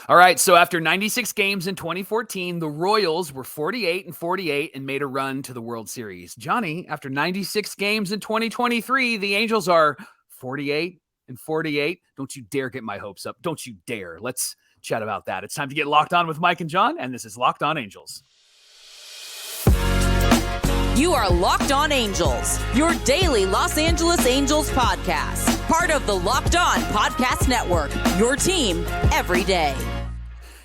All right, so after 96 games in 2014, the Royals were 48-48 and made a run to the World Series. Johnny, after 96 games in 2023, the Angels are 48-48. Don't you dare get my hopes up. Don't you dare. Let's chat about that. It's time to get locked on with Mike and John, and this is Locked On Angels. You are Locked On Angels, your daily Los Angeles Angels podcast. Part of the Locked On Podcast Network, your team every day.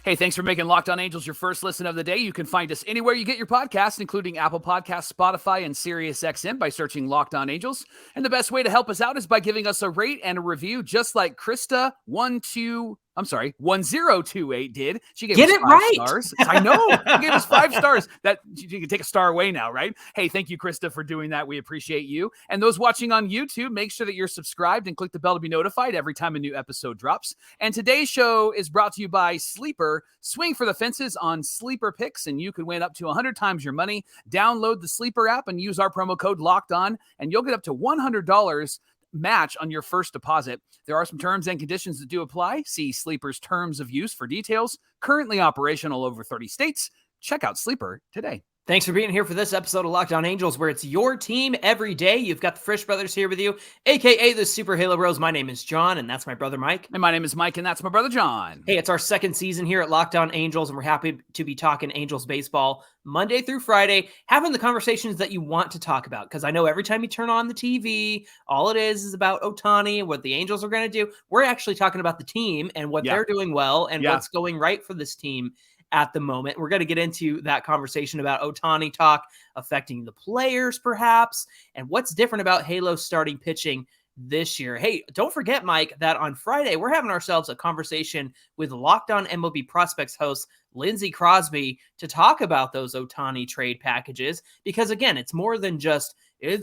Hey, thanks for making Locked On Angels your first listen of the day. You can find us anywhere you get your podcasts, including Apple Podcasts, Spotify, and SiriusXM by searching Locked On Angels. And the best way to help us out is by giving us a rate and a review, just like Krista1028 did. She gave us 5 stars. I know. She gave us 5 stars. That you can take a star away now, right? Hey, thank you, Krista, for doing that. We appreciate you. And those watching on YouTube, make sure that you're subscribed and click the bell to be notified every time a new episode drops. And today's show is brought to you by Sleeper. Swing for the fences on Sleeper Picks, and you can win up to 100 times your money. Download the Sleeper app and use our promo code Locked On, and you'll get up to $100 match on your first deposit. There are some terms and conditions that do apply. See Sleeper's terms of use for details. Currently operational over 30 states. Check out Sleeper today. Thanks for being here for this episode of Locked On Angels, where it's your team every day. You've got the Frisch Brothers here with you, a.k.a. the Super Halo Bros. My name is John, and that's my brother Mike. And my name is Mike, and that's my brother John. Hey, it's our second season here at Locked On Angels, and we're happy to be talking Angels baseball Monday through Friday, having the conversations that you want to talk about. Because I know every time you turn on the TV, all it is about Ohtani, what the Angels are going to do. We're actually talking about the team and what they're doing well and what's going right for this team at the moment. We're going to get into that conversation about Ohtani talk affecting the players, perhaps, and what's different about Halo starting pitching this year. Hey, don't forget, Mike, that on Friday, we're having ourselves a conversation with Locked On MLB Prospects host Lindsey Crosby to talk about those Ohtani trade packages, because again, it's more than just,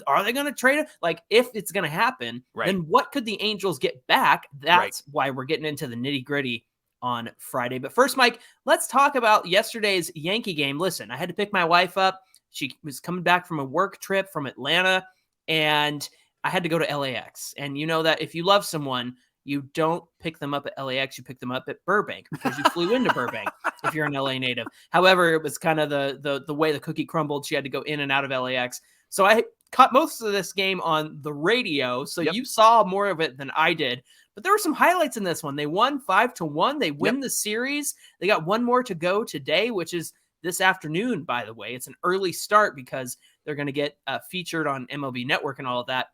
are they going to trade it? Like, if it's going to happen, then what could the Angels get back? That's why we're getting into the nitty gritty on Friday. But first, Mike, let's talk about yesterday's Yankee game. Listen, I had to pick my wife up. She was coming back from a work trip from Atlanta, and I had to go to LAX. And you know that if you love someone, you don't pick them up at LAX, you pick them up at Burbank, because you flew into Burbank if you're an LA native. However, it was kind of the way the cookie crumbled. She had to go in and out of LAX. So I caught most of this game on the radio, so you saw more of it than I did. But there were some highlights in this one. They won 5-1. They win the series. They got one more to go today, which is this afternoon, by the way. It's an early start because they're going to get featured on MLB Network and all of that.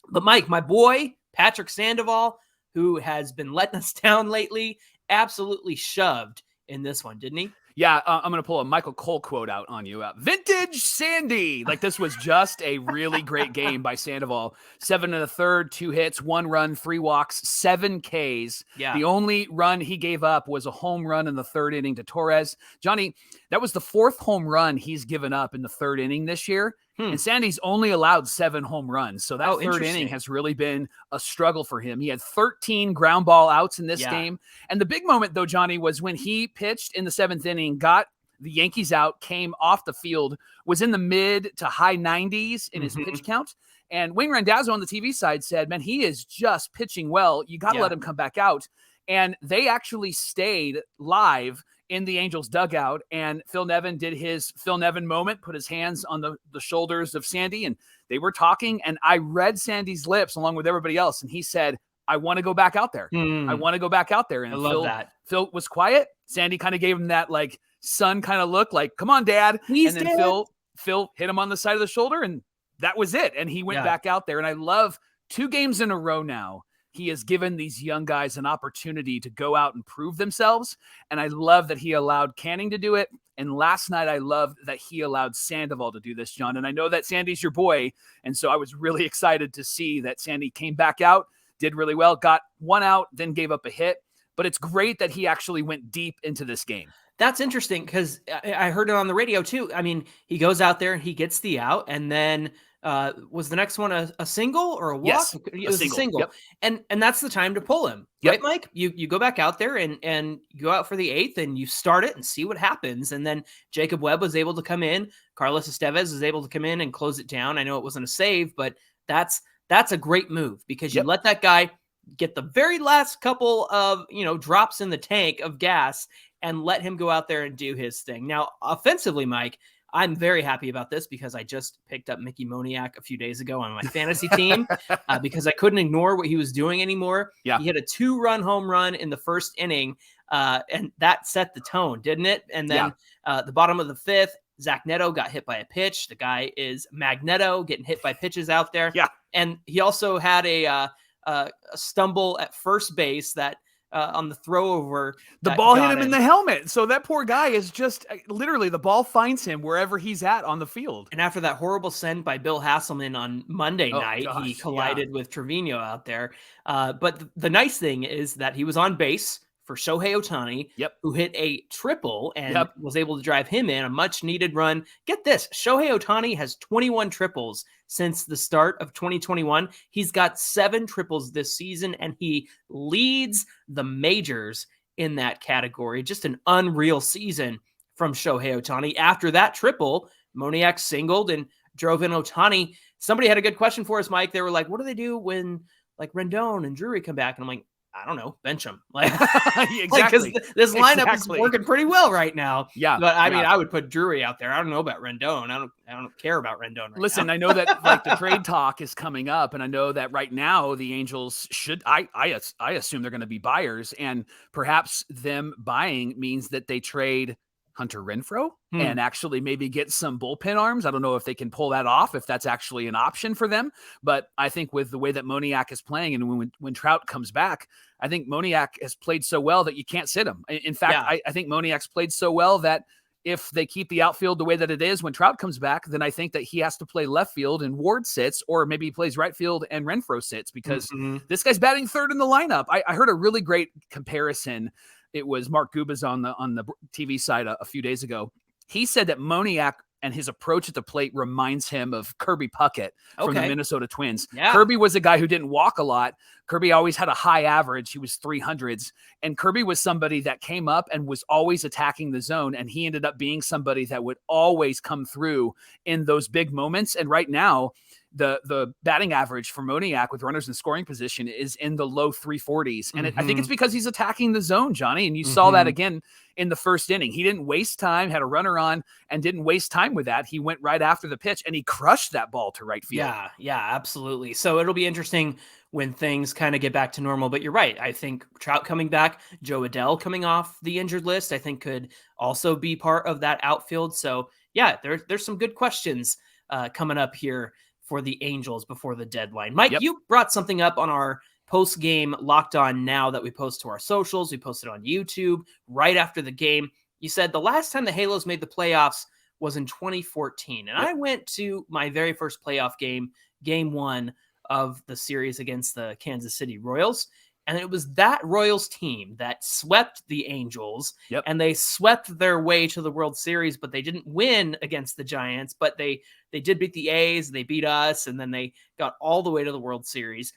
But Mike, my boy, Patrick Sandoval, who has been letting us down lately, absolutely shoved in this one, didn't he? Yeah, I'm going to pull a Michael Cole quote out on you. Vintage Sandy. Like, this was just a really great game by Sandoval. 7 1/3, 2 hits, 1 run, 3 walks, 7 Ks. Yeah. The only run he gave up was a home run in the 3rd inning to Torres. Johnny, that was the 4th home run he's given up in the 3rd inning this year. And Sandy's only allowed 7 home runs. So that 3rd inning has really been a struggle for him. He had 13 ground ball outs in this game. And the big moment, though, Johnny, was when he pitched in the 7th inning, got the Yankees out, came off the field, was in the mid to high 90s in his pitch count. And Wayne Randazzo on the TV side said, man, he is just pitching well. You got to let him come back out. And they actually stayed live in the Angels dugout, and Phil Nevin did his Phil Nevin moment, put his hands on the shoulders of Sandy, and they were talking, and I read Sandy's lips along with everybody else, and he said, I want to go back out there. I want to go back out there. And I love that. Phil was quiet. Sandy kind of gave him that like son kind of look, like, come on, Dad. Please, and then Dad. Phil hit him on the side of the shoulder, and that was it. And he went back out there. And I love 2 games in a row now, he has given these young guys an opportunity to go out and prove themselves. And I love that he allowed Canning to do it. And last night, I loved that he allowed Sandoval to do this, John. And I know that Sandy's your boy. And so I was really excited to see that Sandy came back out, did really well, got 1 out, then gave up a hit. But it's great that he actually went deep into this game. That's interesting because I heard it on the radio too. I mean, he goes out there and he gets the out, and then was the next one a single or a walk? Yes, it was a single. Yep. And that's the time to pull him, right, Mike? You go back out there and you go out for the 8th and you start it and see what happens. And then Jacob Webb was able to come in. Carlos Estevez was able to come in and close it down. I know it wasn't a save, but that's a great move because you let that guy get the very last couple of, drops in the tank of gas and let him go out there and do his thing. Now, offensively, Mike, I'm very happy about this because I just picked up Mickey Moniak a few days ago on my fantasy team because I couldn't ignore what he was doing anymore. Yeah. He hit a 2-run home run in the first inning, and that set the tone, didn't it? And then the bottom of the 5th, Zach Neto got hit by a pitch. The guy is Magneto, getting hit by pitches out there. Yeah. And he also had a stumble at first base that on the throw over. The ball hit him in the helmet. So that poor guy is just literally the ball finds him wherever he's at on the field. And after that horrible send by Bill Hasselman on Monday night, he collided with Trevino out there. But the nice thing is that he was on base for Shohei Ohtani, who hit a triple and was able to drive him in a much needed run. Get this, Shohei Ohtani has 21 triples since the start of 2021. He's got 7 triples this season, and he leads the majors in that category. Just an unreal season from Shohei Ohtani. After that triple, Moniak singled and drove in Ohtani. Somebody had a good question for us, Mike. They were like, what do they do when like Rendon and Drury come back? And I'm like, I don't know, bench him. Like, exactly. This lineup is working pretty well right now. Yeah. But I mean, I would put Drury out there. I don't know about Rendon. I don't care about Rendon right Listen, now. I know that like the trade talk is coming up, and I know that right now the Angels should, I assume they're going to be buyers, and perhaps them buying means that they trade Hunter Renfroe and actually maybe get some bullpen arms. I don't know if they can pull that off, if that's actually an option for them. But I think with the way that Moniak is playing, and when Trout comes back, I think Moniak has played so well that you can't sit him. In fact, I think Moniak's played so well that if they keep the outfield the way that it is when Trout comes back, then I think that he has to play left field and Ward sits, or maybe he plays right field and Renfroe sits, because this guy's batting third in the lineup. I heard a really great comparison. It was Mark Gubas on the TV side a few days ago. He said that Moniak and his approach at the plate reminds him of Kirby Puckett from the Minnesota Twins. Yeah. Kirby was a guy who didn't walk a lot. Kirby always had a high average. He was 300s. And Kirby was somebody that came up and was always attacking the zone. And he ended up being somebody that would always come through in those big moments. And right now, the batting average for Moniak with runners in scoring position is in the low 340s. And I think it's because he's attacking the zone, Johnny. And you saw that again in the first inning. He didn't waste time, had a runner on, and didn't waste time with that. He went right after the pitch, and he crushed that ball to right field. Yeah, absolutely. So it'll be interesting when things kind of get back to normal. But you're right. I think Trout coming back, Joe Adell coming off the injured list, I think could also be part of that outfield. So yeah, there's some good questions coming up here for the Angels before the deadline. Mike, you brought something up on our post-game Locked On Now that we post to our socials. We posted on YouTube right after the game. You said the last time the Halos made the playoffs was in 2014. And I went to my very first playoff game, game 1 of the series against the Kansas City Royals. And it was that Royals team that swept the Angels, and they swept their way to the World Series, but they didn't win against the Giants, but they did beat the A's, they beat us, and then they got all the way to the World Series.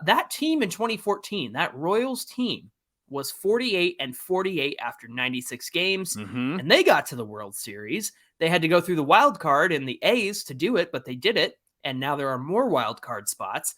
That team in 2014, that Royals team, was 48-48 after 96 games, and they got to the World Series. They had to go through the wild card and the A's to do it, but they did it, and now there are more wild card spots.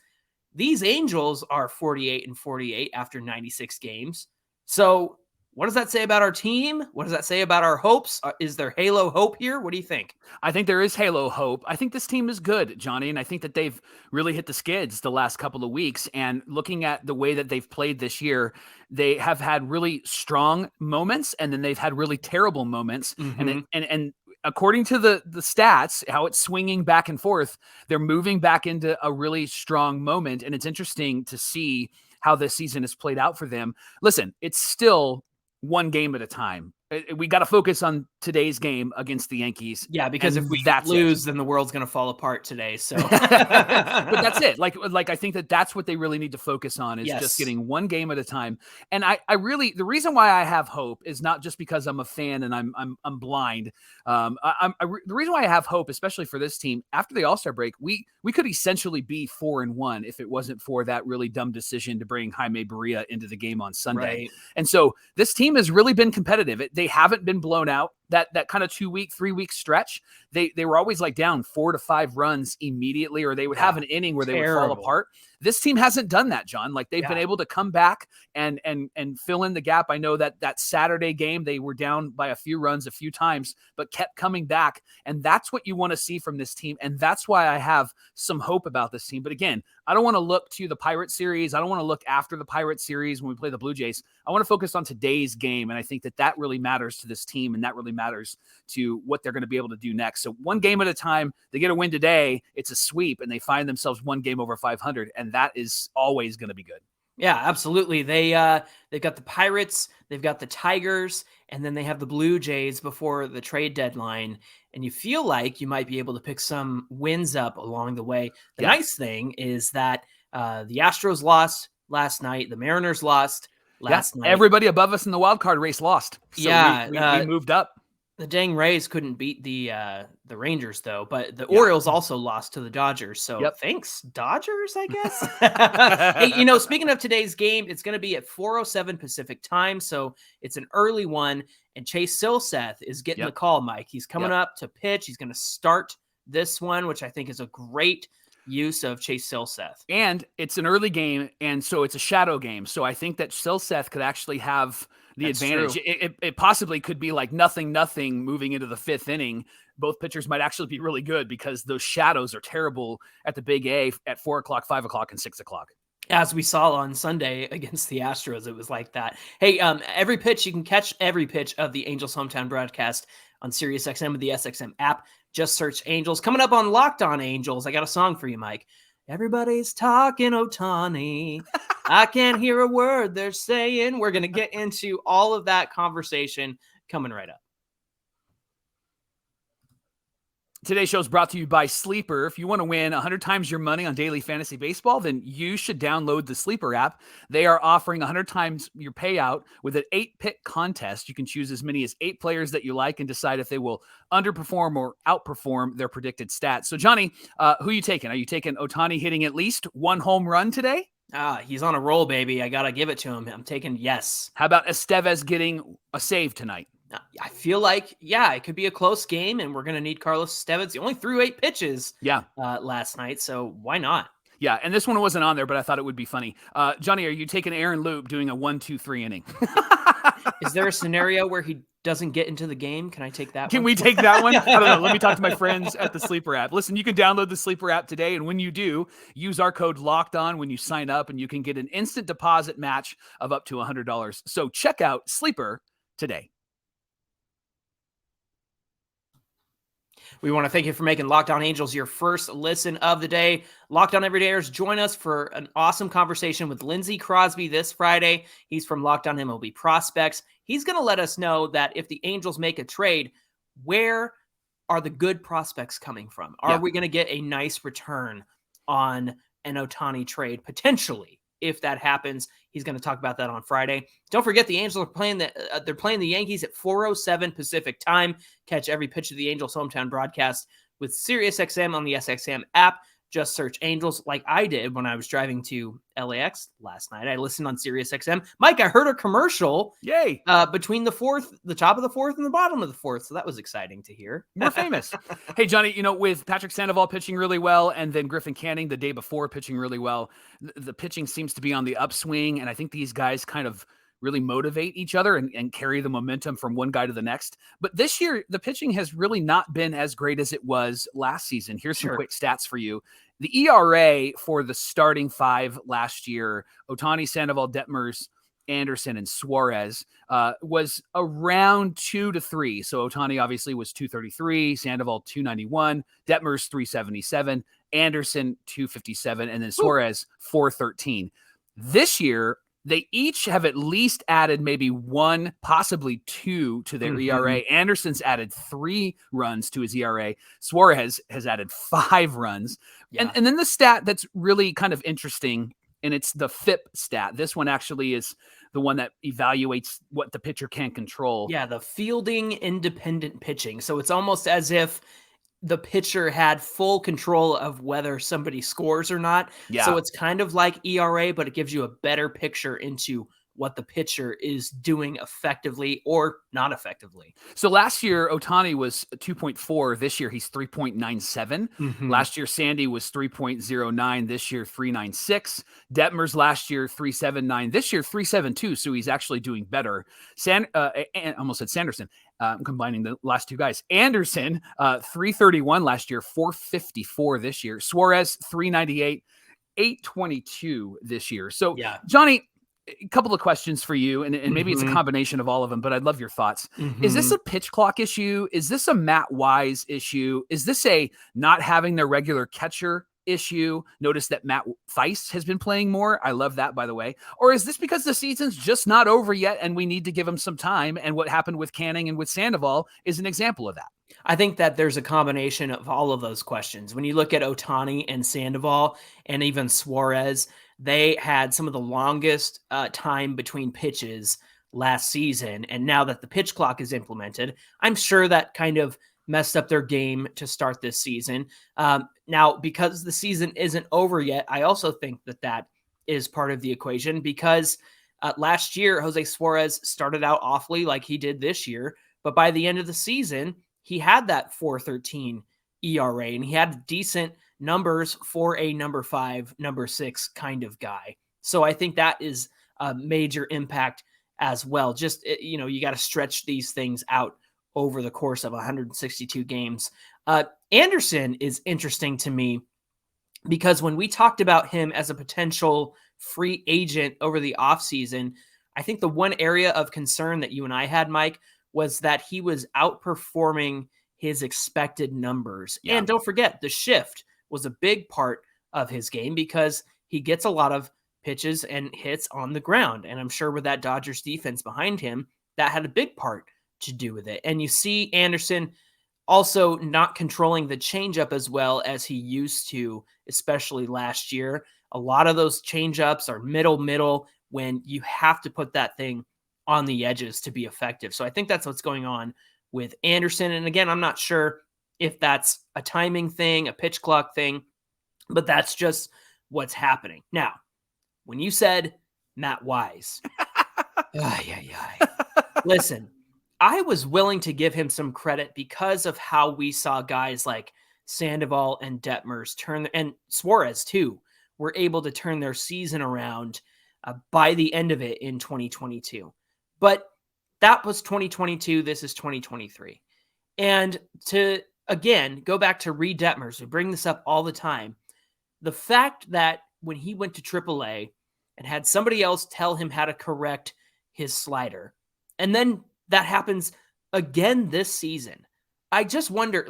These Angels are 48-48 after 96 games. So what does that say about our team? What does that say about our hopes? Is there Halo hope here? What do you think? I think there is Halo hope. I think this team is good, Johnny, and I think that they've really hit the skids the last couple of weeks. And looking at the way that they've played this year, they have had really strong moments, and then they've had really terrible moments. And according to the stats, how it's swinging back and forth, they're moving back into a really strong moment. And it's interesting to see how this season has played out for them. Listen, it's still one game at a time. We got to focus on today's game against the Yankees. Yeah, because if we lose, then the world's going to fall apart today. So, but that's it. Like I think that's what they really need to focus on is just getting one game at a time. And I really, the reason why I have hope is not just because I'm a fan and I'm blind. The reason why I have hope, especially for this team after the All-Star break, we could essentially be 4-1 if it wasn't for that really dumb decision to bring Jaime Barria into the game on Sunday. Right. And so this team has really been competitive. They haven't been blown out. That kind of 3-week stretch, they were always like down 4 to 5 runs immediately, or they would have an inning where they would fall apart. This team hasn't done that, John. Like they've been able to come back and fill in the gap. I know that Saturday game, they were down by a few runs a few times, but kept coming back. And that's what you want to see from this team. And that's why I have some hope about this team. But again, I don't want to look to the Pirates series. I don't want to look after the Pirates series when we play the Blue Jays. I want to focus on today's game. And I think that really matters to this team. And that really matters to what they're going to be able to do next. So one game at a time, they get a win today. It's a sweep and they find themselves one game over 500. And that is always going to be good. Yeah, absolutely. They've got the Pirates, they've got the Tigers, and then they have the Blue Jays before the trade deadline. And you feel like you might be able to pick some wins up along the way. The nice thing is that the Astros lost last night. The Mariners lost last night. Everybody above us in the wild card race lost. So we moved up. The dang Rays couldn't beat the Rangers, though, but the Orioles also lost to the Dodgers. So thanks, Dodgers, I guess. Hey, speaking of today's game, it's going to be at 4:07 Pacific time, so it's an early one. And Chase Silseth is getting the call, Mike. He's coming up to pitch. He's going to start this one, which I think is a great use of Chase Silseth. And it's an early game, and so it's a shadow game. So I think that Silseth could actually have the advantage. It possibly could be like nothing moving into the fifth inning. Both pitchers might actually be really good because those shadows are terrible at the Big A at 4 o'clock, 5 o'clock, and 6 o'clock. As we saw on Sunday against the Astros, it was like that. Hey, every pitch, you can catch every pitch of the Angels hometown broadcast on SiriusXM with the SXM app. Just search Angels. Coming up on Locked On Angels, I got a song for you, Mike. Everybody's talking Ohtani. I can't hear a word they're saying. We're going to get into all of that conversation coming right up. Today's show is brought to you by Sleeper. If you want to win 100 times your money on daily fantasy baseball, then you should download the Sleeper app. They are offering 100 times your payout with an 8-pick contest. You can choose as many as 8 players that you like and decide if they will underperform or outperform their predicted stats. So, Johnny, who are you taking? Are you taking Ohtani hitting at least 1 home run today? He's on a roll, baby. I got to give it to him. I'm taking yes. How about Estevez getting a save tonight? I feel like, it could be a close game, and we're going to need Carlos Estevez. He only threw 8 pitches last night, so why not? Yeah, and this one wasn't on there, but I thought it would be funny. Johnny, are you taking Aaron Loup doing a 1-2-3 inning? Is there a scenario where he doesn't get into the game? Can I take that one? Can we take that one? I don't know. Let me talk to my friends at the Sleeper app. Listen, you can download the Sleeper app today, and when you do, use our code LOCKEDON when you sign up, and you can get an instant deposit match of up to $100. So check out Sleeper today. We want to thank you for making Locked On Angels your first listen of the day. Locked On Everydayers, join us for an awesome conversation with Lindsey Crosby this Friday. He's from Locked On MLB Prospects. He's going to let us know that if the Angels make a trade, where are the good prospects coming from? Are we going to get a nice return on an Ohtani trade, potentially? If that happens, he's going to talk about that on Friday. Don't forget the Angels are playing they're playing the Yankees at 4:07 Pacific time. Catch every pitch of the Angels hometown broadcast with SiriusXM on the SXM app. Just search Angels like I did when I was driving to LAX last night. I listened on SiriusXM. Mike, I heard a commercial. Yay! Between the top of the fourth and the bottom of the fourth. So that was exciting to hear. More famous. Hey, Johnny, with Patrick Sandoval pitching really well and then Griffin Canning the day before pitching really well, the pitching seems to be on the upswing. And I think these guys kind of really motivate each other and carry the momentum from one guy to the next. But this year, the pitching has really not been as great as it was last season. Here's some quick stats for you. The ERA for the starting 5 last year, Ohtani, Sandoval, Detmers, Anderson, and Suarez, was around 2-3. So Ohtani obviously was 233, Sandoval 291, Detmers 377, Anderson 257, and then Suarez 413. This year, they each have at least added maybe 1, possibly 2 to their ERA. Anderson's added 3 runs to his ERA. Suarez has added 5 runs. Yeah. And then the stat that's really kind of interesting, and it's the FIP stat. This one actually is the one that evaluates what the pitcher can control. Yeah, the fielding independent pitching. So it's almost as if the pitcher had full control of whether somebody scores or not. Yeah. So it's kind of like ERA, but it gives you a better picture into what the pitcher is doing effectively or not effectively. So last year, Ohtani was 2.4. This year, he's 3.97. Last year, Sandy was 3.09. This year, 3.96. Detmers last year, 3.79. This year, 3.72. So he's actually doing better. Almost said Sanderson. I'm combining the last two guys. Anderson, 3.31 last year, 4.54 this year. Suarez, 3.98, 8.22 this year. So, Yeah. Johnny, a couple of questions for you, and maybe it's a combination of all of them, but I'd love your thoughts. Is this a pitch clock issue? Is this a Matt Wise issue? Is this a not having their regular catcher issue? Notice that Matt Thaiss has been playing more. I love that, by the way. Or is this because the season's just not over yet and we need to give him some time? And what happened with Canning and with Sandoval is an example of that. I think that there's a combination of all of those questions. When you look at Ohtani and Sandoval and even Suarez, they had some of the longest time between pitches last season. And now that the pitch clock is implemented, I'm sure that kind of messed up their game to start this season. Now, because the season isn't over yet, I also think that that is part of the equation because last year, Jose Suarez started out awfully like he did this year. But by the end of the season, he had that 4.13 ERA and he had decent numbers for a number 5, number 6 kind of guy. So I think that is a major impact as well. Just, you got to stretch these things out over the course of 162 games. Anderson is interesting to me because when we talked about him as a potential free agent over the offseason, I think the one area of concern that you and I had, Mike, was that he was outperforming his expected numbers. Yeah. And don't forget, the shift was a big part of his game because he gets a lot of pitches and hits on the ground. And I'm sure with that Dodgers defense behind him, that had a big part to do with it. And you see Anderson also not controlling the changeup as well as he used to, especially last year. A lot of those changeups are middle when you have to put that thing on the edges to be effective. So I think that's what's going on with Anderson. And again, I'm not sure if that's a timing thing, a pitch clock thing, but that's just what's happening. Now, when you said Matt Wise, listen, I was willing to give him some credit because of how we saw guys like Sandoval and Detmers and Suarez too, were able to turn their season around by the end of it in 2022. But that was 2022. This is 2023. And to, again, go back to Reed Detmers, we bring this up all the time. The fact that when he went to AAA and had somebody else tell him how to correct his slider, and then that happens again this season, I just wonder,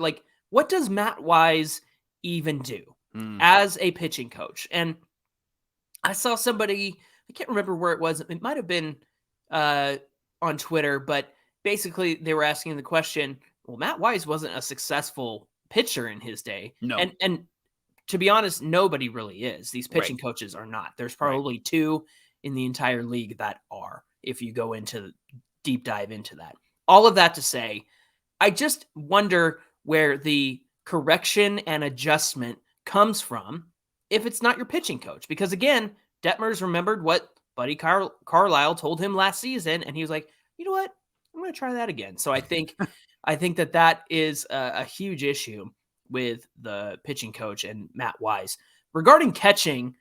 what does Matt Wise even do as a pitching coach? And I saw somebody, I can't remember where it was. It might have been on Twitter, but basically they were asking the question, well, Matt Wise wasn't a successful pitcher in his day. No. And to be honest, nobody really is. These pitching coaches are not. There's probably 2 in the entire league that are, if you go into deep dive into that. All of that to say, I just wonder where the correction and adjustment comes from if it's not your pitching coach. Because again, Detmers remembered what Buddy Carlisle told him last season, and he was like, you know what? I'm going to try that again. So I think that is a huge issue with the pitching coach and Matt Wise. Regarding catching,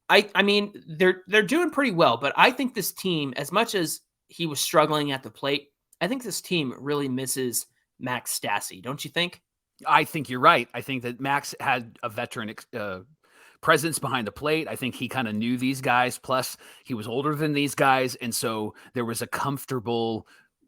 I mean, they're doing pretty well, but I think this team, as much as he was struggling at the plate, I think this team really misses Max Stassi. Don't you think? I think you're right. I think that Max had a veteran presence behind the plate. I think he kind of knew these guys. Plus, he was older than these guys. And so there was a comfortable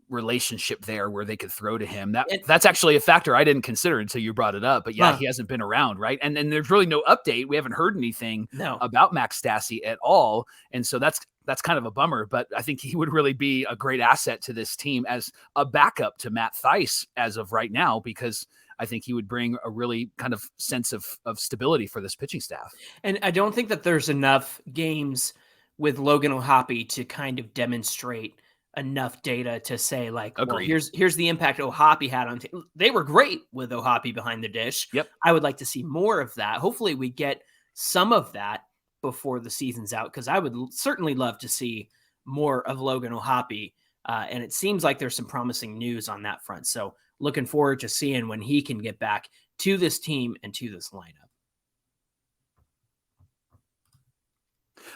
relationship there where they could throw to him. That's actually a factor I didn't consider until you brought it up. But yeah, he hasn't been around, right? And there's really no update. We haven't heard anything about Max Stassi at all. And so that's kind of a bummer. But I think he would really be a great asset to this team as a backup to Matt Thaiss as of right now, because I think he would bring a really kind of sense of stability for this pitching staff. And I don't think that there's enough games with Logan O'Hoppe to kind of demonstrate enough data to say, like, well, here's the impact O'Hoppe had on they were great with O'Hoppe behind the dish. Yep. I would like to see more of that. Hopefully we get some of that before the season's out, because I would certainly love to see more of Logan O'Hoppe. And it seems like there's some promising news on that front. So looking forward to seeing when he can get back to this team and to this lineup.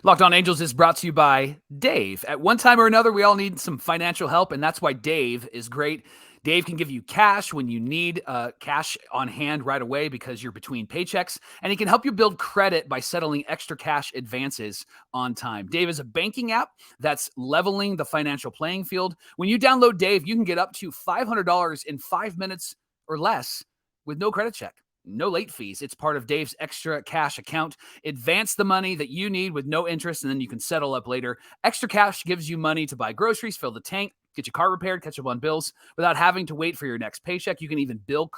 Locked On Angels is brought to you by Dave. At one time or another, we all need some financial help, and that's why Dave is great. Dave can give you cash when you need cash on hand right away because you're between paychecks, and he can help you build credit by settling extra cash advances on time. Dave is a banking app that's leveling the financial playing field. When you download Dave, you can get up to $500 in 5 minutes or less with no credit check. No late fees. It's part of Dave's extra cash account. Advance the money that you need with no interest, and then you can settle up later. Extra cash gives you money to buy groceries, fill the tank, get your car repaired, catch up on bills without having to wait for your next paycheck. You can even build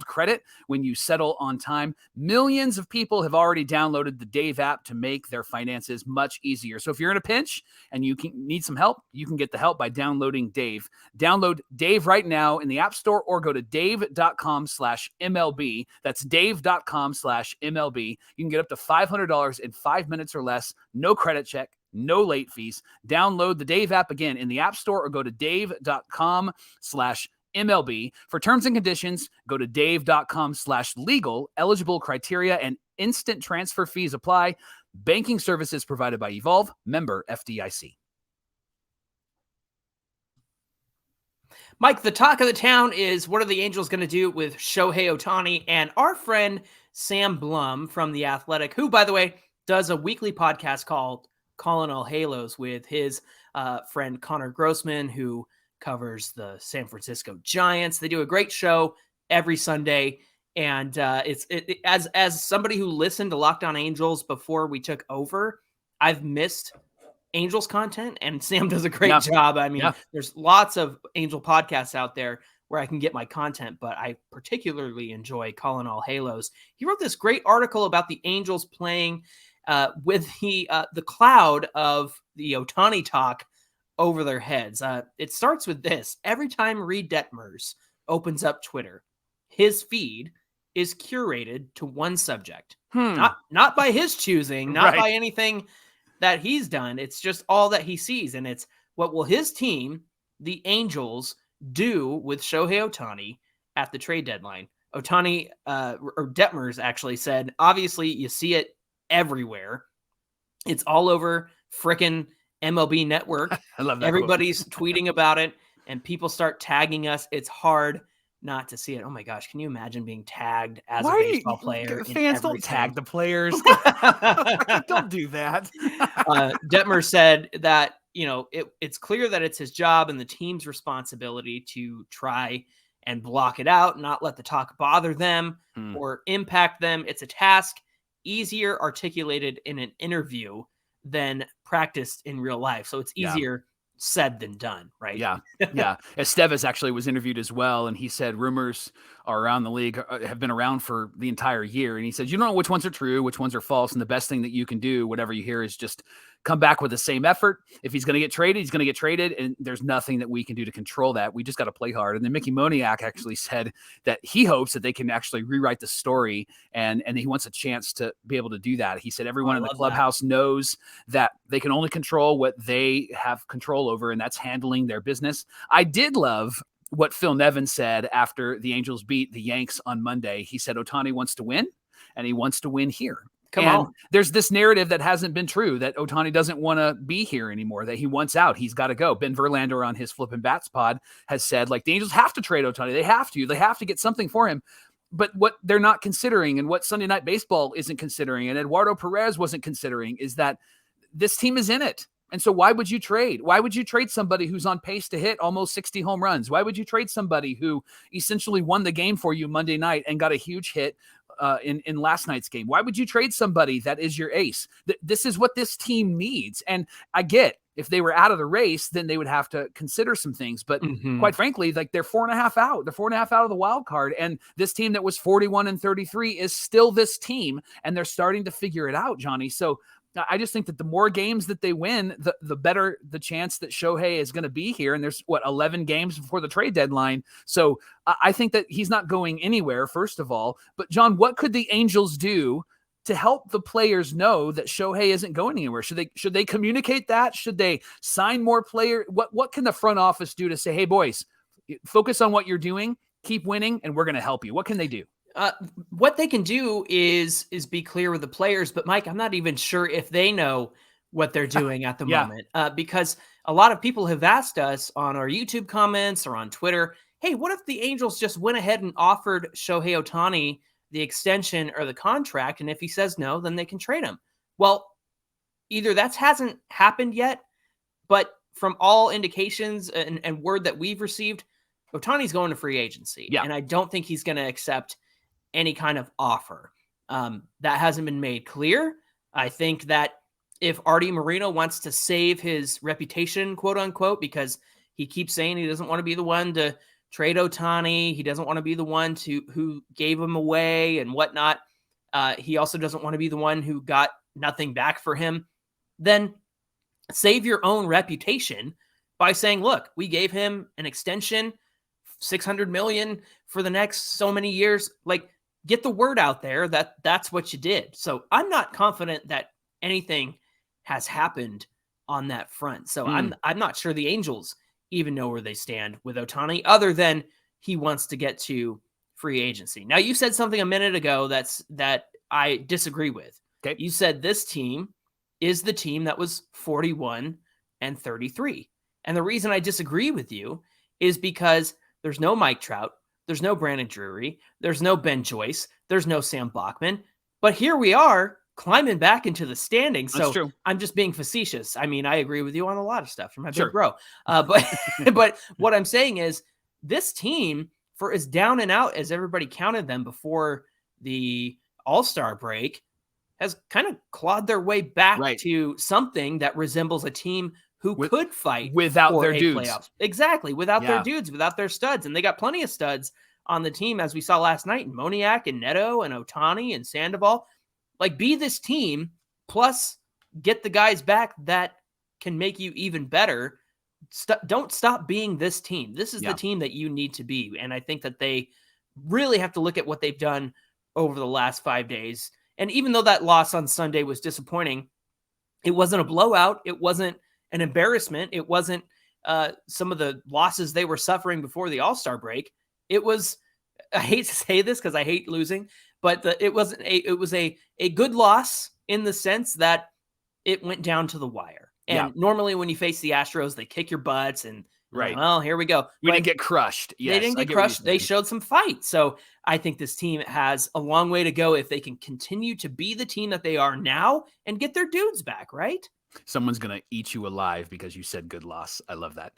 credit when you settle on time. Millions of people have already downloaded the Dave app to make their finances much easier. So if you're in a pinch and you need some help, you can get the help by downloading Dave. Download Dave right now in the App Store or go to dave.com/MLB. That's dave.com/MLB. You can get up to $500 in 5 minutes or less. No credit check. No late fees. Download the Dave app again in the App Store or go to dave.com/MLB. For terms and conditions, go to dave.com/legal. Eligible criteria and instant transfer fees apply. Banking services provided by Evolve. Member FDIC. Mike, the talk of the town is what are the Angels going to do with Shohei Ohtani? And our friend Sam Blum from The Athletic, who, by the way, does a weekly podcast called Calling All Halos with his friend Connor Grossman, who covers the San Francisco Giants. They do a great show every Sunday. And as somebody who listened to Locked On Angels before we took over, I've missed Angels content, and Sam does a great job. I mean, there's lots of Angel podcasts out there where I can get my content, but I particularly enjoy Calling All Halos. He wrote this great article about the Angels playing with the cloud of the Ohtani talk over their heads. It starts with this. Every time Reed Detmers opens up Twitter, his feed is curated to one subject. Not by his choosing, not by anything that he's done. It's just all that he sees. And it's what will his team, the Angels, do with Shohei Ohtani at the trade deadline. Ohtani, or Detmers actually said, obviously you see it everywhere. It's all over frickin' MLB Network. I love that. Everybody's tweeting about it, and people start tagging us. It's hard not to see it. Oh my gosh, can you imagine being tagged as a baseball player? Fans don't tag the players. Don't do that. Detmer said that, it's clear that it's his job and the team's responsibility to try and block it out, not let the talk bother them or impact them. It's a task easier articulated in an interview than practiced in real life. So it's easier said than done, right? Yeah. Estevez actually was interviewed as well, and he said rumors are around the league have been around for the entire year. And he said, you don't know which ones are true, which ones are false. And the best thing that you can do, whatever you hear, is just come back with the same effort. If he's going to get traded, he's going to get traded. And there's nothing that we can do to control that. We just got to play hard. And then Mickey Moniak actually said that he hopes that they can actually rewrite the story. And he wants a chance to be able to do that. He said everyone in the clubhouse knows that they can only control what they have control over, and that's handling their business. I did love what Phil Nevin said after the Angels beat the Yanks on Monday. He said Ohtani wants to win, and he wants to win here. Come on. There's this narrative that hasn't been true, that Ohtani doesn't want to be here anymore, that he wants out. He's got to go. Ben Verlander on his Flippin' Bats pod has said, like, the Angels have to trade Ohtani. They have to get something for him. But what they're not considering, and what Sunday Night Baseball isn't considering, and Eduardo Perez wasn't considering, is that this team is in it. And so why would you trade? Why would you trade somebody who's on pace to hit almost 60 home runs? Why would you trade somebody who essentially won the game for you Monday night and got a huge hit in last night's game? Why would you trade somebody that is your ace? This is what this team needs. And I get, if they were out of the race, then they would have to consider some things. But quite frankly, like, they're 4.5 out. They're 4.5 out of the wild card. And this team that was 41-33 is still this team. And they're starting to figure it out, Johnny. So I just think that the more games that they win, the better the chance that Shohei is going to be here. And there's 11 games before the trade deadline. So I think that he's not going anywhere, first of all. But John, what could the Angels do to help the players know that Shohei isn't going anywhere? Should they communicate that? Should they sign more players? What can the front office do to say, hey, boys, focus on what you're doing, keep winning, and we're going to help you? What can they do? What they can do is be clear with the players. But, Mike, I'm not even sure if they know what they're doing at the moment, because a lot of people have asked us on our YouTube comments or on Twitter, hey, what if the Angels just went ahead and offered Shohei Ohtani the extension or the contract, and if he says no, then they can trade him? Well, either that hasn't happened yet, but from all indications and word that we've received, Ohtani's going to free agency, and I don't think he's going to accept any kind of offer. That hasn't been made clear. I think that if Artie Moreno wants to save his reputation, quote unquote, because he keeps saying he doesn't want to be the one to trade Ohtani, he doesn't want to be the one who gave him away and whatnot. He also doesn't want to be the one who got nothing back for him. Then save your own reputation by saying, look, we gave him an extension, $600 million for the next so many years. Like, get the word out there that that's what you did. So I'm not confident that anything has happened on that front. So I'm not sure the Angels even know where they stand with Ohtani, other than he wants to get to free agency. Now, you said something a minute ago that I disagree with. Okay. You said this team is the team that was 41-33. And the reason I disagree with you is because there's no Mike Trout, there's no Brandon Drury, there's no Ben Joyce, there's no Sam Bachman. But here we are climbing back into the standings. So true. I'm just being facetious. I mean, I agree with you on a lot of stuff from my big bro. But what I'm saying is this team, for as down and out as everybody counted them before the All-Star break, has kind of clawed their way back to something that resembles a team who could fight without their dudes. Playoffs. Exactly. Without their dudes, without their studs. And they got plenty of studs on the team, as we saw last night, Moniak and Neto and Ohtani and Sandoval. Like, be this team, plus get the guys back that can make you even better. Don't stop being this team. This is the team that you need to be. And I think that they really have to look at what they've done over the last 5 days. And even though that loss on Sunday was disappointing, it wasn't a blowout. It wasn't an embarrassment. It wasn't some of the losses they were suffering before the All-Star break. It was, I hate to say this because I hate losing, but it was a good loss in the sense that it went down to the wire. And normally when you face the Astros, they kick your butts and, well, here we go. We didn't get crushed. Yes, they didn't get crushed. They showed some fight. So I think this team has a long way to go if they can continue to be the team that they are now and get their dudes back, right? Someone's going to eat you alive because you said good loss. I love that.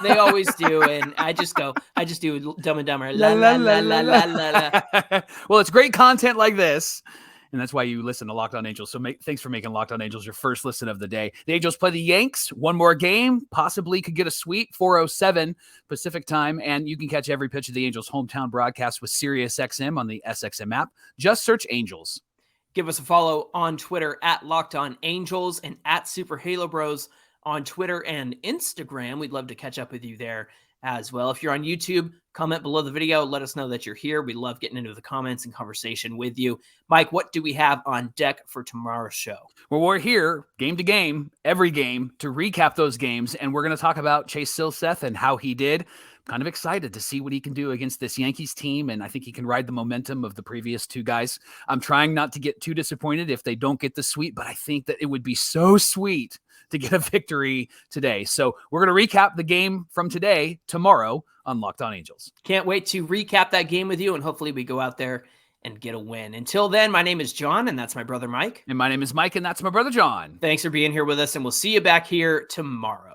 They always do. And I just do Dumb and Dumber. La, la, la, la, la, la, la. Well, it's great content like this. And that's why you listen to Locked On Angels. So thanks for making Locked On Angels your first listen of the day. The Angels play the Yanks. One more game. Possibly could get a sweep. 4:07 Pacific time. And you can catch every pitch of the Angels' hometown broadcast with SiriusXM on the SXM app. Just search Angels. Give us a follow on Twitter at Locked On Angels and at Super Halo Bros on Twitter and Instagram. We'd love to catch up with you there as well. If you're on YouTube, comment below the video. Let us know that you're here. We love getting into the comments and conversation with you. Mike, what do we have on deck for tomorrow's show? Well, we're here game to game, every game, to recap those games. And we're going to talk about Chase Silseth and how he did. Kind of excited to see what he can do against this Yankees team, and I think he can ride the momentum of the previous two guys. I'm trying not to get too disappointed if they don't get the sweep, but I think that it would be so sweet to get a victory today. So we're going to recap the game from today, tomorrow on Locked On Angels. Can't wait to recap that game with you, and hopefully we go out there and get a win. Until then, my name is John, and that's my brother Mike. And my name is Mike, and that's my brother John. Thanks for being here with us, and we'll see you back here tomorrow.